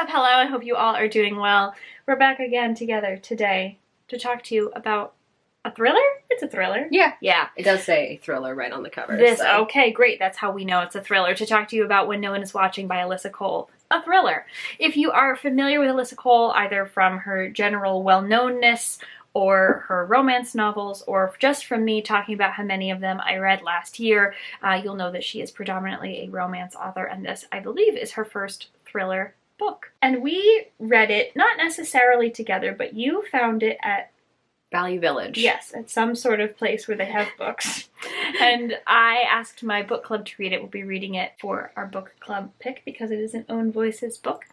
up? Hello, I hope you all are doing well. We're back again together today to talk to you about a thriller? It's a thriller. Yeah. Yeah. It does say thriller right on the cover. Okay, great. That's how we know it's a thriller. To talk to you about When No One Is Watching by Alyssa Cole. A thriller. If you are familiar with Alyssa Cole, either from her general well-knownness or her romance novels, or just from me talking about how many of them I read last year, you'll know that she is predominantly a romance author, and this, I believe, is her first thriller book. And we read it, not necessarily together, but you found it at Value Village. Yes, at some sort of place where they have books. And I asked my book club to read it. We'll be reading it for our book club pick because it is an Own Voices book.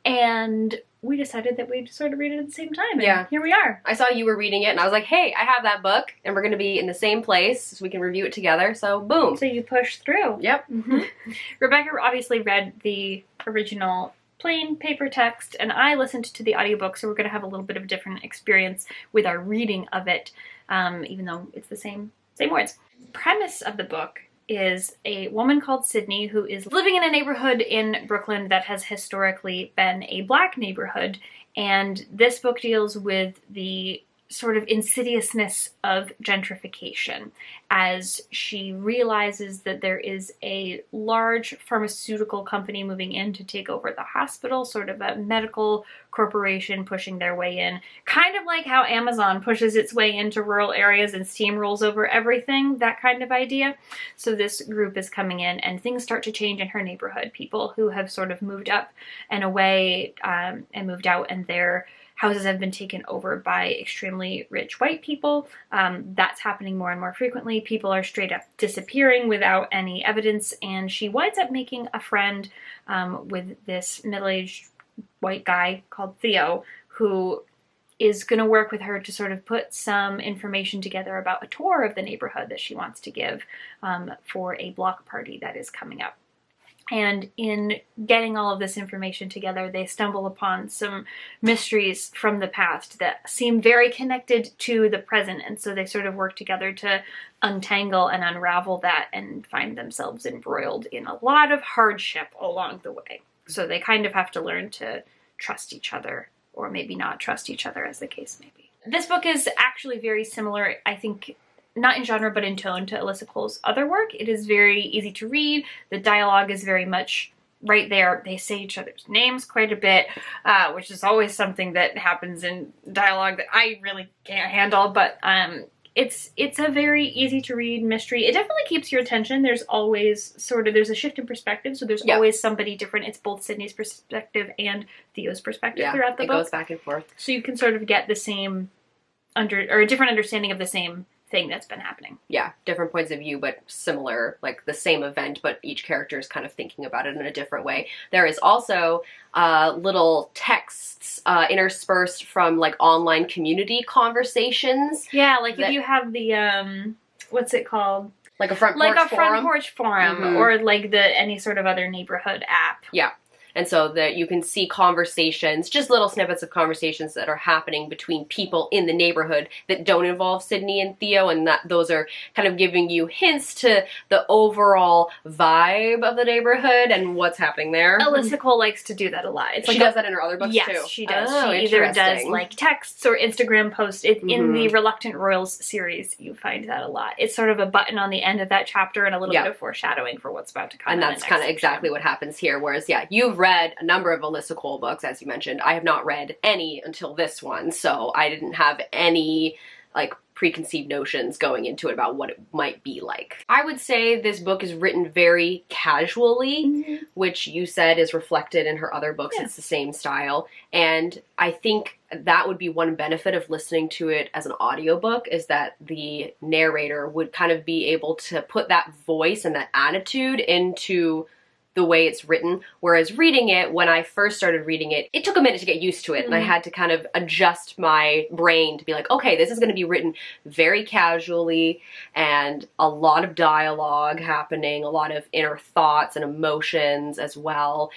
And we decided that we'd sort of read it at the same time. And yeah. Here we are. I saw you were reading it and I was like, hey, I have that book and we're going to be in the same place so we can review it together. So boom. So you pushed through. Yep. Mm-hmm. Rebecca obviously read the original plain paper text, and I listened to the audiobook, so we're going to have a little bit of a different experience with our reading of it, even though it's the same words. The premise of the book is a woman called Sydney who is living in a neighborhood in Brooklyn that has historically been a black neighborhood, and this book deals with the sort of insidiousness of gentrification as she realizes that there is a large pharmaceutical company moving in to take over the hospital, sort of a medical corporation pushing their way in, kind of like how Amazon pushes its way into rural areas and steamrolls over everything, that kind of idea. So this group is coming in and things start to change in her neighborhood. People who have sort of moved up and away and moved out, and their houses have been taken over by extremely rich white people. That's happening more and more frequently. People are straight up disappearing without any evidence, and she winds up making a friend with this middle-aged white guy called Theo, who is going to work with her to sort of put some information together about a tour of the neighborhood that she wants to give for a block party that is coming up. And in getting all of this information together, they stumble upon some mysteries from the past that seem very connected to the present. And so they sort of work together to untangle and unravel that and find themselves embroiled in a lot of hardship along the way. So they kind of have to learn to trust each other, or maybe not trust each other, as the case may be. This book is actually very similar, I think, not in genre, but in tone, to Alyssa Cole's other work. It is very easy to read. The dialogue is very much right there. They say each other's names quite a bit, which is always something that happens in dialogue that I really can't handle, but it's a very easy to read mystery. It definitely keeps your attention. There's always there's a shift in perspective, so there's always somebody different. It's both Sydney's perspective and Theo's perspective throughout the book. It goes back and forth. So you can sort of get the same a different understanding of the same thing that's been happening. Yeah, different points of view, but similar, like the same event, but each character is kind of thinking about it in a different way. There is also little texts interspersed from like online community conversations. Yeah, like if you have the what's it called? Like a front porch forum, mm-hmm. or like any sort of other neighborhood app. Yeah. And so that you can see conversations, just little snippets of conversations that are happening between people in the neighborhood that don't involve Sydney and Theo, and that those are kind of giving you hints to the overall vibe of the neighborhood and what's happening there. Alyssa Cole likes to do that a lot. She does that in her other books too. Yes, she does. She either does like texts or Instagram posts. In the Reluctant Royals series, you find that a lot. It's sort of a button on the end of that chapter and a little bit of foreshadowing for what's about to come. And that's kind of exactly what happens here. Whereas, you've read a number of Alyssa Cole books, as you mentioned. I have not read any until this one, so I didn't have any like preconceived notions going into it about what it might be like. I would say this book is written very casually, which you said is reflected in her other books. It's the same style, and I think that would be one benefit of listening to it as an audiobook, is that the narrator would kind of be able to put that voice and that attitude into the way it's written, whereas reading it, when I first started reading it, it took a minute to get used to it, and I had to kind of adjust my brain to be like, okay, this is going to be written very casually, and a lot of dialogue happening, a lot of inner thoughts and emotions as well,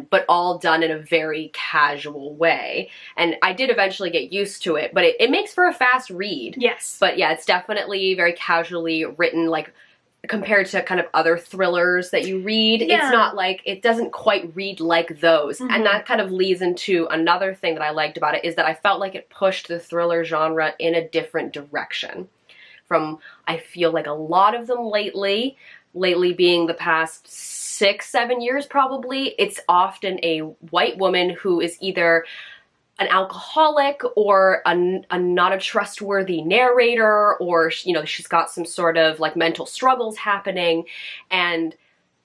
but all done in a very casual way. And I did eventually get used to it, but it makes for a fast read. Yes. But yeah, it's definitely very casually written, like compared to kind of other thrillers that you read, Yeah. it's not like, it doesn't quite read like those. Mhm. And that kind of leads into another thing that I liked about it, is that I felt like it pushed the thriller genre in a different direction from, I feel like, a lot of them lately being the past 6-7 years probably. It's often a white woman who is either an alcoholic or a not a trustworthy narrator, or, you know, she's got some sort of like mental struggles happening. And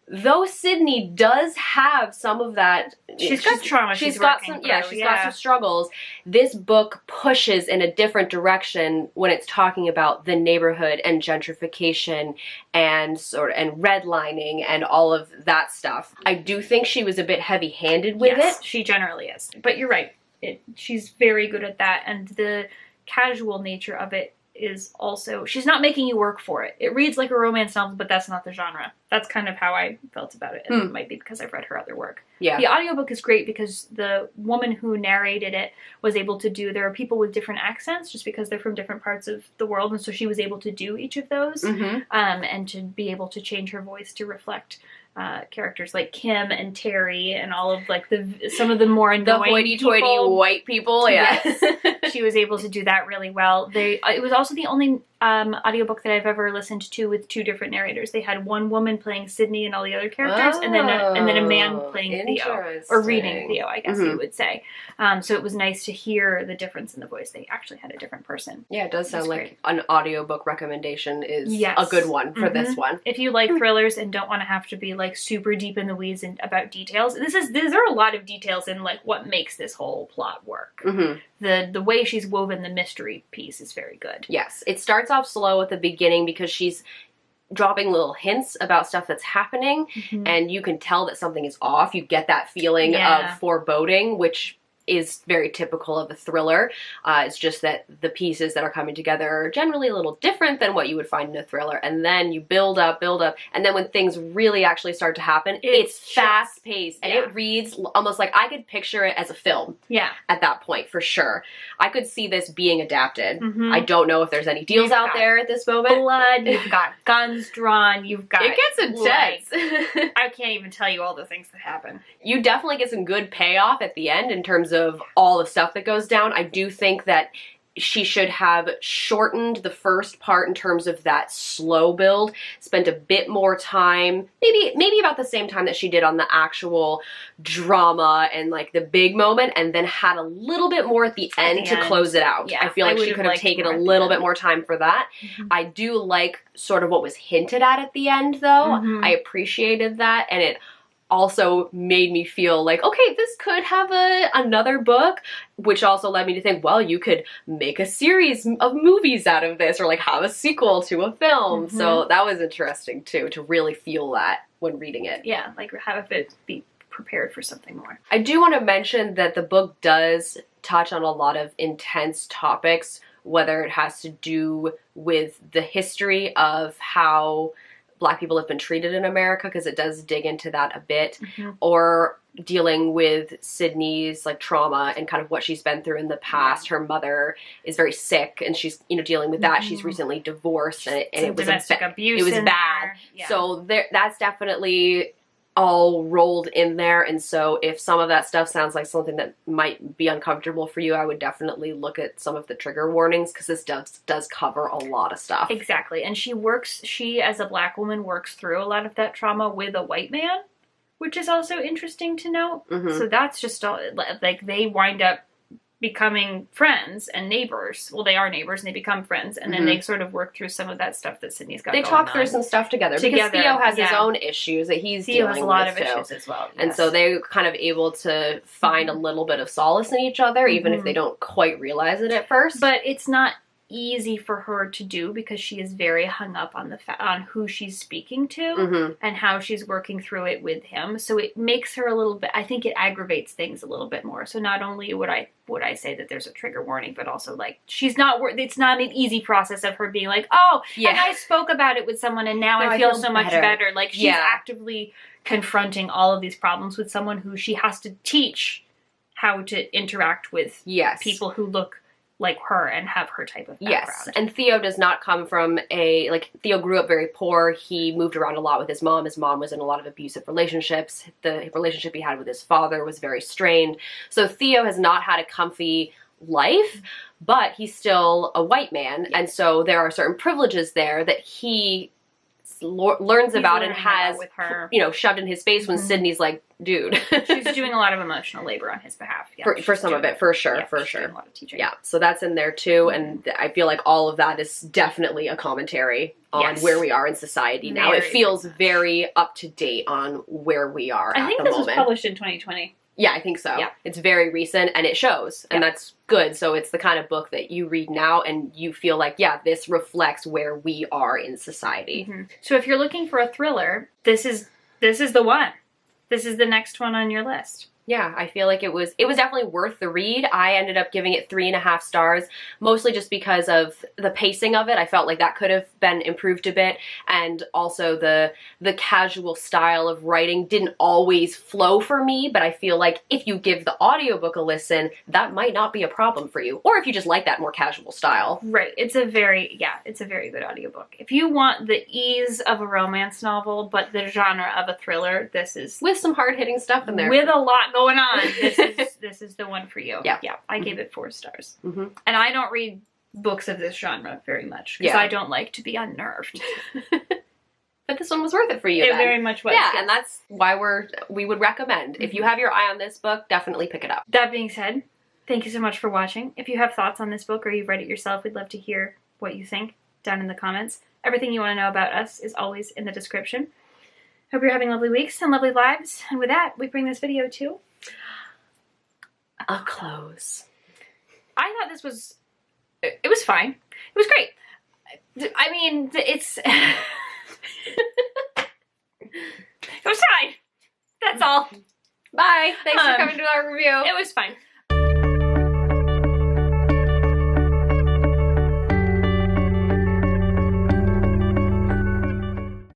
though Sydney does have some of that, she's got trauma. She's got some struggles. This book pushes in a different direction when it's talking about the neighborhood and gentrification and redlining and all of that stuff. I do think she was a bit heavy-handed with it. She generally is. But you're right. She's very good at that, and the casual nature of it is also, she's not making you work for it. It reads like a romance novel, but that's not the genre. That's kind of how I felt about it, and it might be because I've read her other work. Yeah. The audiobook is great because the woman who narrated it was able to do, there are people with different accents just because they're from different parts of the world, and so she was able to do each of those, and to be able to change her voice to reflect characters like Kim and Terry and all of like some of the more annoying, the hoity-toity white people. Yes. She was able to do that really well. It was also the only audiobook that I've ever listened to with two different narrators. They had one woman playing Sydney and all the other characters, and then a man playing Theo, or reading Theo, I guess you would say. So it was nice to hear the difference in the voice. They actually had a different person. Yeah, it does sound like an audiobook recommendation is a good one for this one. If you like thrillers and don't want to have to be like super deep in the weeds and about details, there are a lot of details in like what makes this whole plot work. The way she's woven the mystery piece is very good. Yes, it starts off slow at the beginning because she's dropping little hints about stuff that's happening, and you can tell that something is off. You get that feeling of foreboding, which is very typical of a thriller. It's just that the pieces that are coming together are generally a little different than what you would find in a thriller. And then you build up, and then when things really actually start to happen, it's fast-paced, and it reads almost like I could picture it as a film at that point, for sure. I could see this being adapted. I don't know if there's any deals out there at this moment. Blood, you've got guns drawn, you've got... It gets intense. I can't even tell you all the things that happen. You definitely get some good payoff at the end in terms of all the stuff that goes down. I do think that she should have shortened the first part in terms of that slow build, spent a bit more time, maybe about the same time that she did on the actual drama and like the big moment, and then had a little bit more at the end to close it out. I feel like she could have taken a little bit more time for that. I do like sort of what was hinted at the end, though. I appreciated that, and it also made me feel like, okay, this could have another book, which also led me to think, well, you could make a series of movies out of this, or like have a sequel to a film. So that was interesting too, to really feel that when reading it. Yeah, like have it be prepared for something more. I do want to mention that the book does touch on a lot of intense topics, whether it has to do with the history of how Black people have been treated in America, because it does dig into that a bit, or dealing with Sydney's like trauma and kind of what she's been through in the past. Her mother is very sick, and she's dealing with that. She's recently divorced, and it was domestic abuse. It was bad. So that's definitely all rolled in there, and so if some of that stuff sounds like something that might be uncomfortable for you, I would definitely look at some of the trigger warnings, because this does cover a lot of stuff. Exactly, and she as a Black woman works through a lot of that trauma with a white man, which is also interesting to note. So that's just all, like, they wind up becoming friends and neighbors. Well, they are neighbors and they become friends, and then they sort of work through some of that stuff that Sydney's got. They talk through some stuff together because Theo has his own issues that he's dealing with. Theo has a lot of issues as well, and so they're kind of able to find a little bit of solace in each other, even if they don't quite realize it at first. But it's not easy for her to do, because she is very hung up on on who she's speaking to and how she's working through it with him. So it makes her a little bit, I think it aggravates things a little bit more. So not only would I say that there's a trigger warning, but also like it's not an easy process of her being like, oh, and I spoke about it with someone and now I feel so much better. Like she's actively confronting all of these problems with someone who she has to teach how to interact with people who look like her and have her type of background. Yes, and Theo does not come from Theo grew up very poor. He moved around a lot with his mom. His mom was in a lot of abusive relationships. The relationship he had with his father was very strained. So Theo has not had a comfy life, but he's still a white man, and so there are certain privileges there that he learns about and has, with her, shoved in his face when Sydney's like, dude. She's doing a lot of emotional labor on his behalf. Yeah, for some of it, for sure, yeah, for sure. Doing a lot of teaching. Yeah, so that's in there too, and I feel like all of that is definitely a commentary on where we are in society now. It feels very up to date on where we are at the moment. I think this was published in 2020. Yeah, I think so. Yeah. It's very recent and it shows, and that's good. So it's the kind of book that you read now and you feel like, yeah, this reflects where we are in society. So if you're looking for a thriller, this is the one. This is the next one on your list. Yeah, I feel like it was definitely worth the read. I ended up giving it 3.5 stars, mostly just because of the pacing of it. I felt like that could have been improved a bit, and also the casual style of writing didn't always flow for me, but I feel like if you give the audiobook a listen, that might not be a problem for you, or if you just like that more casual style. Right. It's a very good audiobook. If you want the ease of a romance novel, but the genre of a thriller, this is... with some hard-hitting stuff in there. With a lot going on. This is the one for you. Yeah. I gave it 4 stars. And I don't read books of this genre very much because I don't like to be unnerved. But this one was worth it for you. It very much was. Yeah, and that's why we would recommend. If you have your eye on this book, definitely pick it up. That being said, thank you so much for watching. If you have thoughts on this book or you've read it yourself, we'd love to hear what you think down in the comments. Everything you want to know about us is always in the description. Hope you're having lovely weeks and lovely lives. And with that, we bring this video to a close. I thought this was... it was fine. It was great. I mean, it's... it was fine. That's all. Bye. Thanks for coming to our review. It was fine.